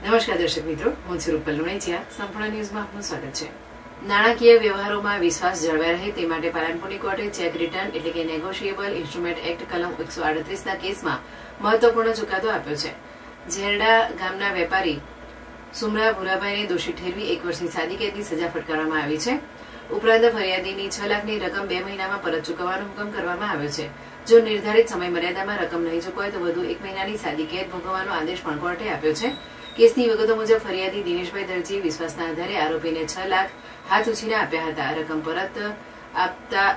નમસ્કાર દર્શક મિત્રો, હું છું રૂપલ લુણેચિયા. સંપૂર્ણ ન્યૂઝમાં આપનું સ્વાગત છે. નાણાકીય વ્યવહારોમાં વિશ્વાસ જળવાઈ રહે તે માટે પાલનપુરની કોર્ટે ચેક રિટર્ન એટલે કે નેગોશિયેબલ ઇન્સ્ટ્રુમેન્ટ એક્ટ કલમ 138ના કેસમાં મહત્વપૂર્ણ ચુકાદો આપ્યો છે. ઝેરડા ગામના વેપારી સુમરા ભુરાભાઈને દોષી ઠેરવી 1 વર્ષની સાદી કેદની સજા ફટકારવામાં આવી છે. ઉપરાંત ફરિયાદીની 6 લાખની રકમ 2 મહિનામાં પરત ચૂકવવાનો હુકમ કરવામાં આવ્યો છે. જો નિર્ધારિત સમય મર્યાદામાં રકમ નહીં ચૂકવાય તો વધુ 1 મહિનાની સાદી કેદ ભોગવવાનો આદેશ પણ કોર્ટે આપ્યો છે. કેસની વિગતો મુજબ ફરિયાદી દિનેશભાઈ દરજી વિશ્વાસના આધારે આરોપીને 6 લાખ હાથ ઉછીને આપ્યા હતા. રકમ પરત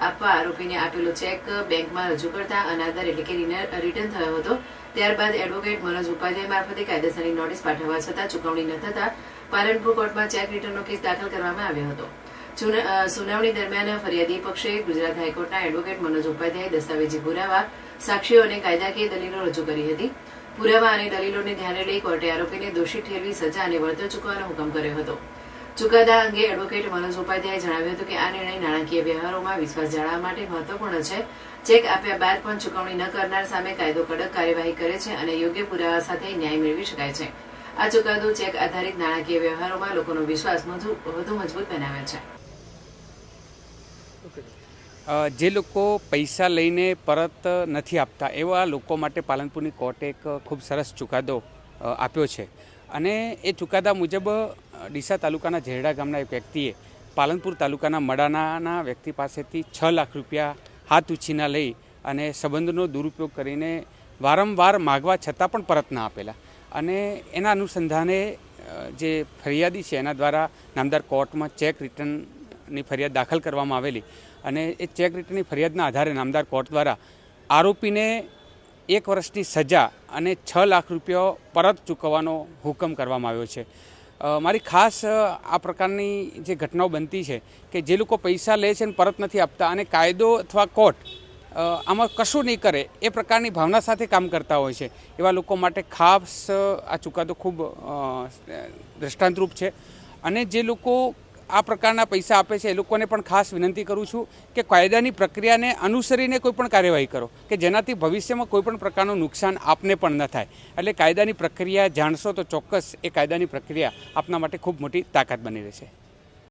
આપવા આરોપીને આપેલો ચેક બેંકમાં રજૂ કરતા અનાદર એટલે કે રિટર્ન થયો હતો. ત્યારબાદ એડવોકેટ મનોજ ઉપાધ્યાય મારફતે કાયદેસરની નોટિસ પાઠવવા છતાં ચૂકવણી ન થતા પાલનપુર કોર્ટમાં ચેક રિટર્નનો કેસ દાખલ કરવામાં આવ્યો હતો. સુનાવણી દરમિયાન ફરિયાદી પક્ષે ગુજરાત હાઈકોર્ટના એડવોકેટ મનોજ ઉપાધ્યાય દસ્તાવેજી પુરાવા, સાક્ષીઓ અને કાયદાકીય દલીલો રજૂ કરી હતી. પુરાવા અને દલીલોને ધ્યાને લઈ કોર્ટે આરોપીને દોષી ઠેરવી સજા અને વળતર ચૂકવવાનો હુકમ કર્યો હતો. ચુકાદા અંગે એડવોકેટ મનોજ ઉપાધ્યાયે જણાવ્યું હતું કે આ નિર્ણય નાણાકીય વ્યવહારોમાં વિશ્વાસ જાળવવા માટે મહત્વપૂર્ણ છે. ચેક આપ્યા બાદ પણ ચૂકવણી ન કરનાર સામે કાયદો કડક કાર્યવાહી કરે છે અને યોગ્ય પુરાવા સાથે ન્યાય મેળવી શકાય છે. આ ચુકાદો ચેક આધારિત નાણાકીય વ્યવહારોમાં લોકોનો વિશ્વાસ વધુ મજબૂત બનાવે છે. જે લોકો પૈસા લઈને પરત નથી આપતા એવા લોકો માટે પાલનપુરની કોર્ટે એક ખૂબ સરસ ચુકાદો આપ્યો છે. અને એ ચુકાદા મુજબ ડીસા તાલુકાના ઝેરડા ગામના એક વ્યક્તિએ પાલનપુર તાલુકાના મડાનાના વ્યક્તિ પાસેથી 6 લાખ રૂપિયા હાથ ઉછીના લઈ અને સંબંધનો દુરુપયોગ કરીને વારંવાર માગવા છતાં પણ પરત ના આપેલા. અને એના અનુસંધાને જે ફરિયાદી છે એના દ્વારા નામદાર કોર્ટમાં ચેક રિટર્નની ફરિયાદ દાખલ કરવામાં આવેલી. અને એ ચેક રિટર્નની ફરિયાદના આધારે નામદાર કોર્ટ દ્વારા આરોપીને 1 વર્ષની સજા અને 6 લાખ રૂપિયા પરત ચૂકવવાનો હુકમ કરવામાં આવ્યો છે. મારી ખાસ આ પ્રકારની જે ઘટનાઓ બનતી છે કે જે લોકો પૈસા લે છે અને પરત નથી આપતા અને કાયદો અથવા કોર્ટ આમાં કશું નહીં કરે એ પ્રકારની ભાવના સાથે કામ કરતા હોય છે, એવા લોકો માટે ખાસ આ ચુકાદો ખૂબ દ્રષ્ટાંતરૂપ છે. અને જે લોકો આ પ્રકારના પૈસા આપે છે એ લોકોને પણ ખાસ વિનંતી કરું છું કે કાયદાની પ્રક્રિયાને અનુસરીને કોઈ પણ કાર્યવાહી કરો કે જેનાથી ભવિષ્યમાં કોઈ પણ પ્રકારનું નુકસાન આપને પણ ન થાય. એટલે કાયદાની પ્રક્રિયા જાણશો તો ચોક્કસ એ કાયદાની પ્રક્રિયા આપના માટે ખૂબ મોટી તાકાત બની રહેશે.